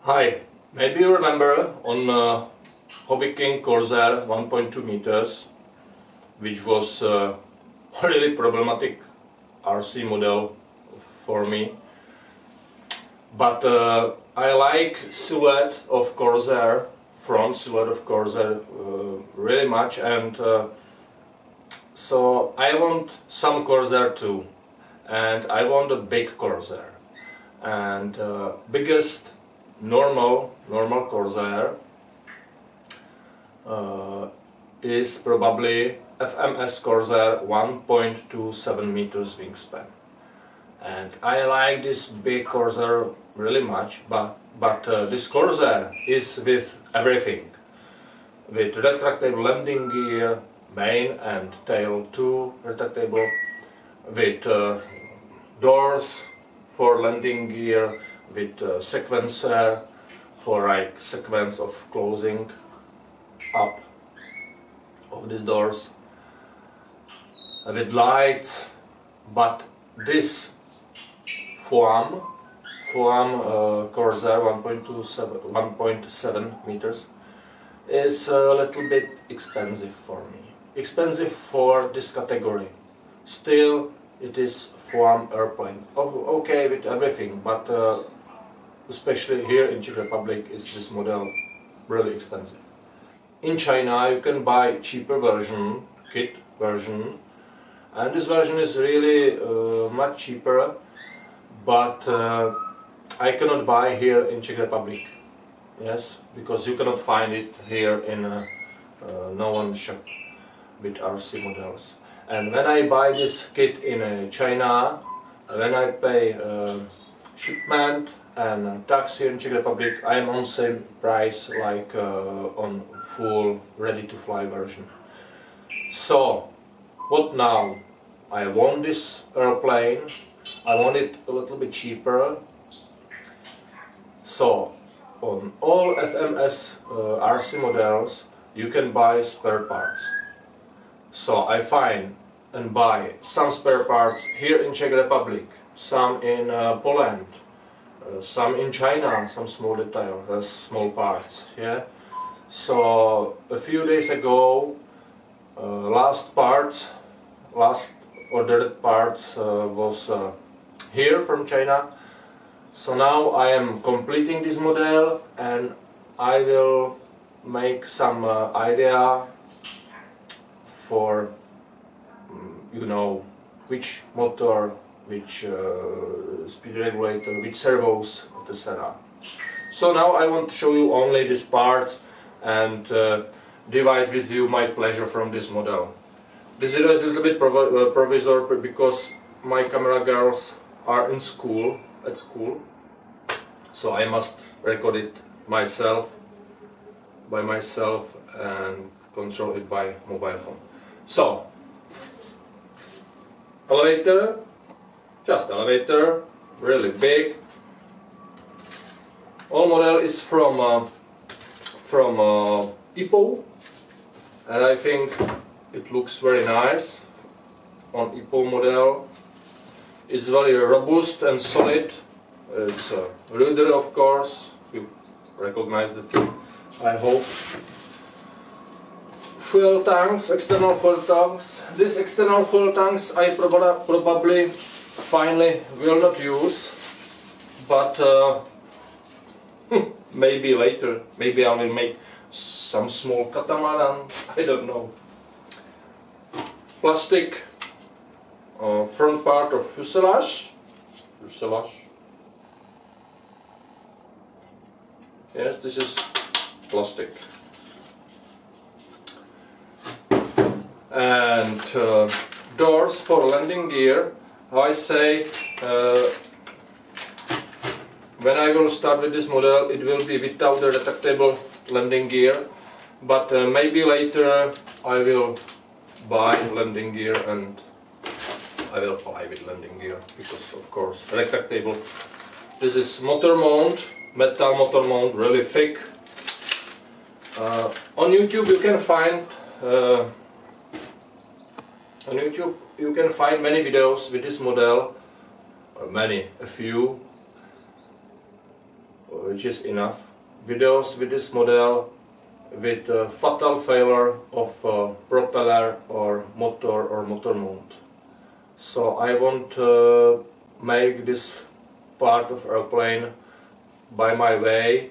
Hi, maybe you remember on Hobby King Corsair 1.2 meters, which was a really problematic RC model for me. But I like silhouette of Corsair, front silhouette of Corsair really much, and so I want some Corsair too, and I want a big Corsair, and biggest normal Corsair is probably FMS Corsair 1.27 meters wingspan, and I like this big Corsair really much, but this Corsair is with everything, with retractable landing gear, main and tail two retractable, with doors for landing gear, with sequencer for like sequence of closing up of these doors, with lights. But this Foam Corsair 1.7 meters is a little bit expensive for me. Expensive for this category. Still, it is Foam airplane. Okay with everything, but especially here in Czech Republic is this model really expensive. In China you can buy cheaper version, kit version, and this version is really much cheaper, but I cannot buy here in Czech Republic. Yes, because you cannot find it here in no one shop with RC models. And when I buy this kit in China, when I pay shipment and tax here in Czech Republic, I am on same price like on full ready-to-fly version. So, what now? I want this airplane, I want it a little bit cheaper. So, on all FMS RC models you can buy spare parts. So I find and buy some spare parts here in Czech Republic, some in Poland, some in China, some small details, small parts. Yeah. So a few days ago, last ordered parts was here from China. So now I am completing this model, and I will make some idea for which motor, which speed regulator, which servos, etc. So now I want to show you only these parts and divide with you my pleasure from this model. This video is a little bit provisory because my camera girls are in school, at school, so I must record it myself, by myself, and control it by mobile phone. So, elevator, just elevator, really big. All model is from Ipoh, and I think it looks very nice on Ipoh model. It's very robust and solid. It's a Ruder, of course. You recognize it, I hope. Fuel tanks, external fuel tanks. These external fuel tanks I probably finally will not use, but maybe later. Maybe I will make some small catamaran, I don't know. Plastic front part of fuselage. Yes, this is plastic. And doors for landing gear. How I say, when I will start with this model, it will be without the retractable landing gear, but maybe later I will buy landing gear and I will fly with landing gear, because of course retractable. This is motor mount, metal motor mount, really thick. On YouTube you can find many videos with this model, or a few, which is enough. Videos with this model with fatal failure of propeller or motor mount. So I want to make this part of airplane by my way,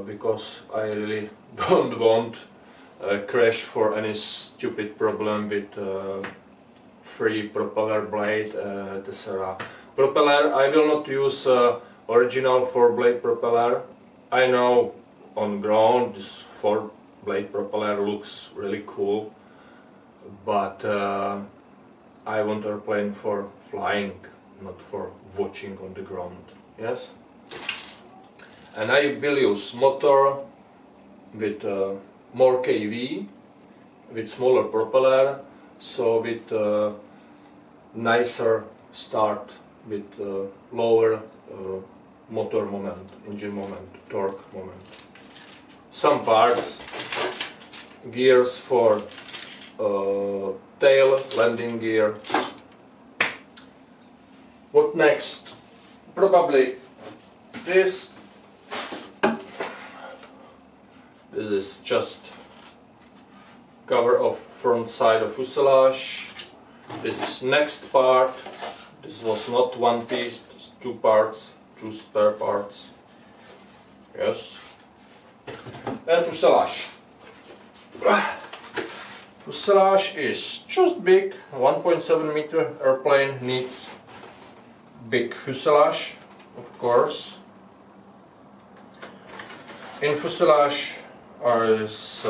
because I really don't want a crash for any stupid problem with free propeller blade, etc. Propeller, I will not use original 4-blade propeller. I know on ground this 4-blade propeller looks really cool, but I want airplane for flying, not for watching on the ground. Yes? And I will use motor with more kV, with smaller propeller, so with nicer start, with lower motor moment, engine moment, torque moment. Some parts, gears for tail, landing gear. What next? Probably this. This is just cover of front side of fuselage. This is next part. This was not one piece, it's two parts, two spare parts. Yes. And fuselage. Fuselage is just big. 1.7 meter airplane needs big fuselage, of course. In fuselage is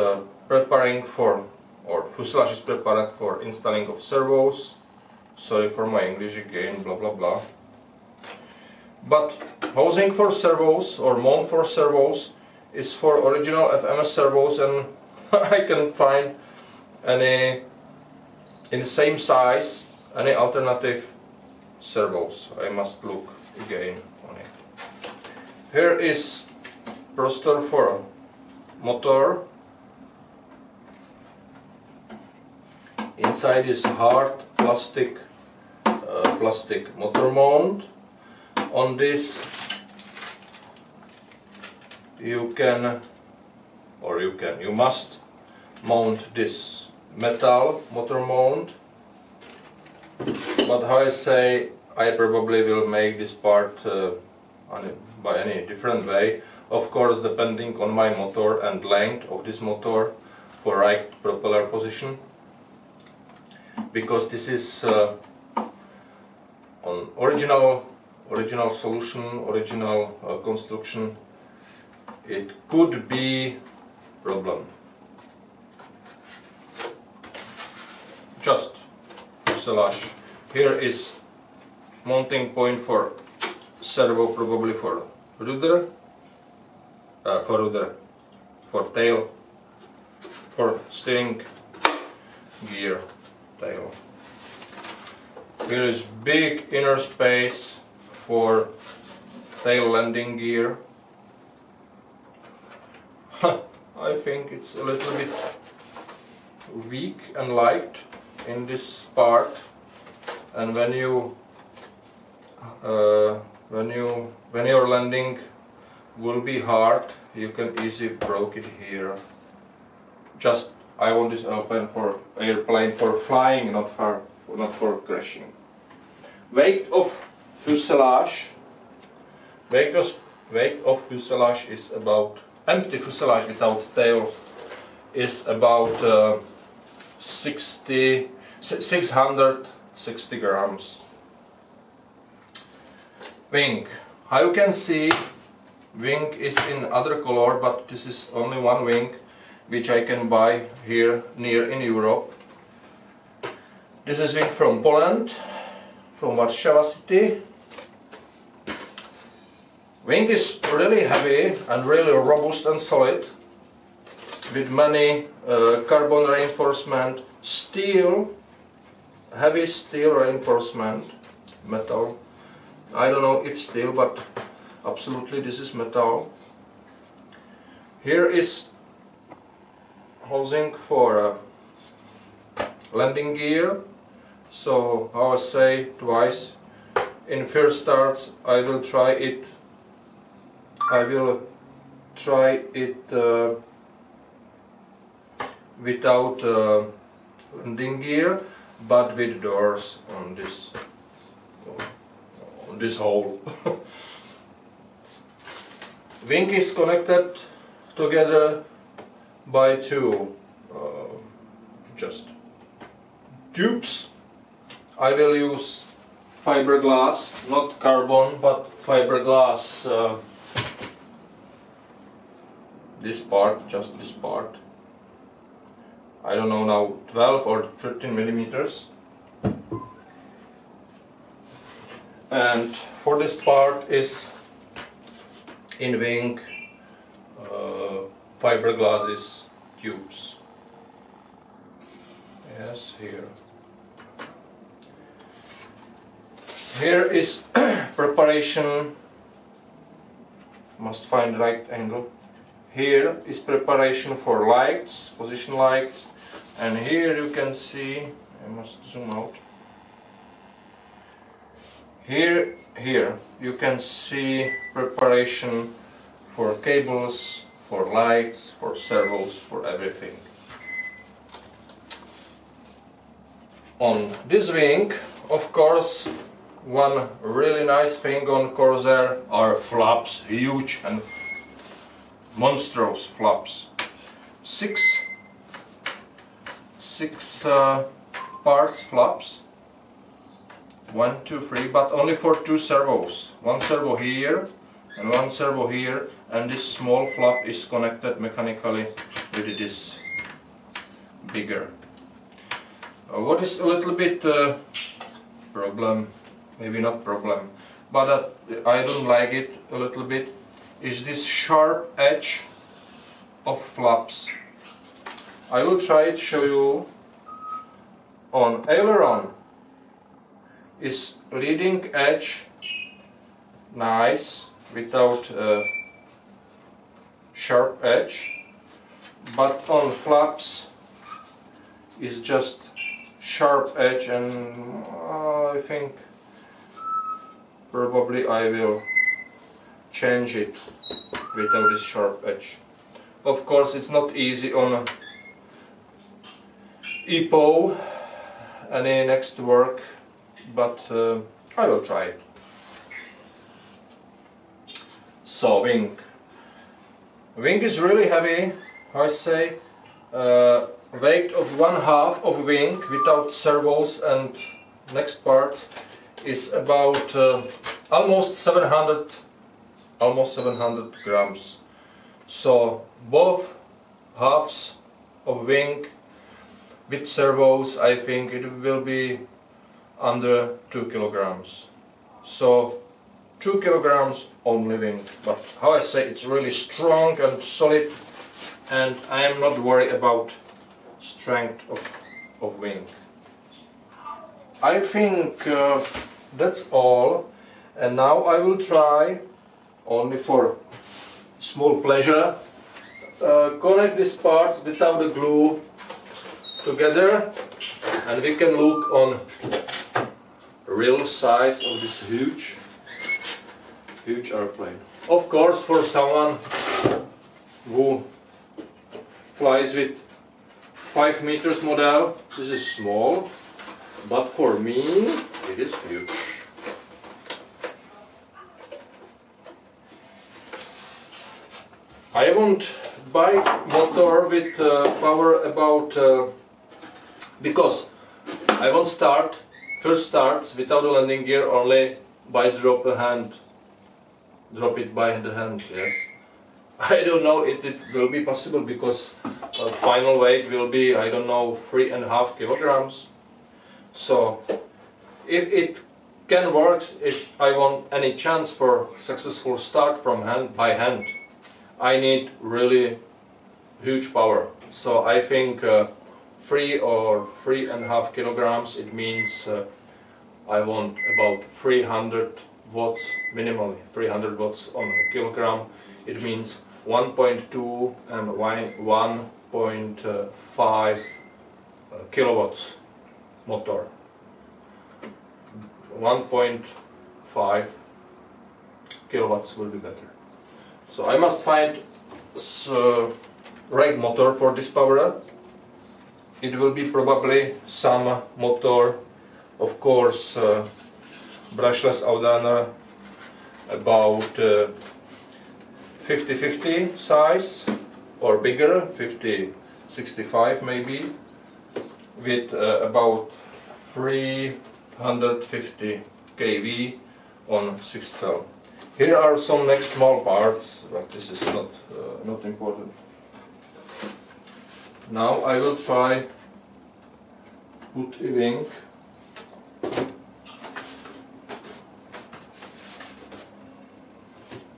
preparing for, or fuselage is prepared for installing of servos. Sorry for my English again, blah blah blah. But housing for servos or mount for servos is for original FMS servos, and I can find any in the same size, any alternative servos. I must look again on it. Here is prostor for motor. Inside is hard plastic motor mount. On this you must mount this metal motor mount. But how I say, I probably will make this part by any different way. Of course, depending on my motor and length of this motor for right propeller position. Because this is on original solution, original construction, it could be problem. Just fuselage. Here is mounting point for servo, probably for rudder, for tail, for steering gear tail. Here is big inner space for tail landing gear. I think it's a little bit weak and light in this part, and when your landing will be hard, you can easily broke it here. Just I want this airplane for flying, not for crashing. Weight of fuselage. Weight of fuselage is about, empty fuselage without tails is about 660 grams. Wing. How you can see, wing is in other color, but this is only one wing which I can buy here near in Europe. This is wing from Poland, from Warsaw city. Wing is really heavy and really robust and solid, with many carbon reinforcement, steel, heavy steel reinforcement, metal. I don't know if steel, but absolutely this is metal. Here is housing for landing gear. So how I say twice, in first starts I will try it I will try it without landing gear, but with doors on this hole. Wing is connected together by two just tubes. I will use fiberglass, not carbon, but fiberglass. This part, just this part. I don't know now, 12 or 13 millimeters. And for this part is in wing fiberglasses tubes. Yes, here. Here is preparation. Must find right angle. Here is preparation for lights, position lights, and here you can see, I must zoom out. Here you can see preparation for cables, for lights, for servos, for everything. On this wing, of course, one really nice thing on Corsair are flaps, huge and monstrous flaps. Six parts flaps. 1, 2, 3, but only for two servos. One servo here and one servo here, and this small flap is connected mechanically with this bigger. What is a little bit problem, maybe not problem, but I don't like it a little bit, is this sharp edge of flaps. I will try to show you. On aileron is leading edge nice without sharp edge, but on flaps is just sharp edge, and I think probably I will change it without this sharp edge. Of course it's not easy on EPO, any next work, but I will try it. So wing is really heavy, I say. Weight of 1/2 of wing without servos and next part is about almost 700 grams. So both halves of wing with servos, I think it will be under 2 kilograms. So 2 kilograms only wing, but how I say, it's really strong and solid, and I am not worried about strength of wing. I think that's all, and now I will try, only for small pleasure, connect these parts without the glue together, and we can look on real size of this huge airplane. Of course, for someone who flies with 5 meters model, this is small, but for me it is huge. I won't buy motor with power about because I won't start first starts without a landing gear, only by drop it by the hand. Yes, I don't know if it will be possible, because final weight will be, I don't know, 3.5 kilograms. So if it can work, if I want any chance for successful start from hand by hand, I need really huge power. So I think 3 or 3.5 kilograms, it means I want about 300 watts minimally, 300 watts on a kilogram. It means 1.2 and 1.5 kilowatts motor. 1.5 kilowatts will be better. So I must find right motor for this power. It will be probably some motor, of course, brushless Audana, about 50-50 size or bigger, 50-65 maybe, with about 350 kV on 6 cell. Here are some next small parts, but this is not important. Now I will try put E-wing.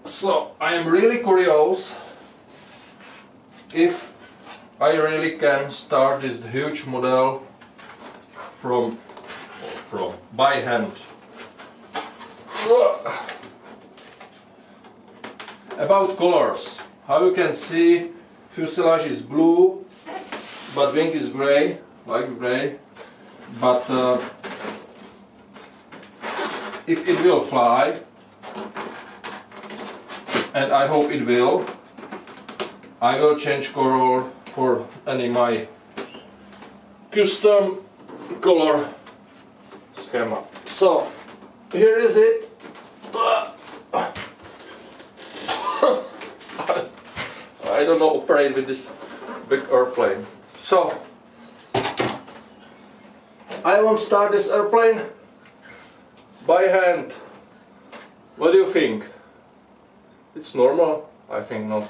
So I am really curious if I really can start this huge model from by hand. About colors, how you can see, fuselage is blue, but wing is grey, like grey. But if it will fly, and I hope it will, I will change color for any my custom color schema. So here is it. I don't know operate with this big airplane. So I won't start this airplane by hand. What do you think? It's normal? I think not.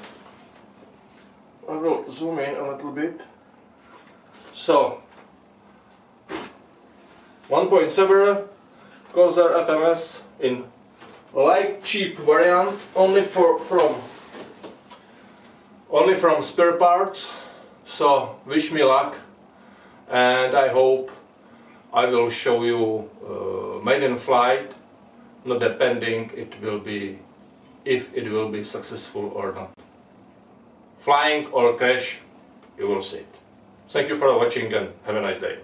I will zoom in a little bit. So 1.7 Corsair FMS in light cheap variant, only from spare parts. So wish me luck, and I hope I will show you made in flight, not depending if it will be successful or not. Flying or crash, you will see it. Thank you for watching and have a nice day.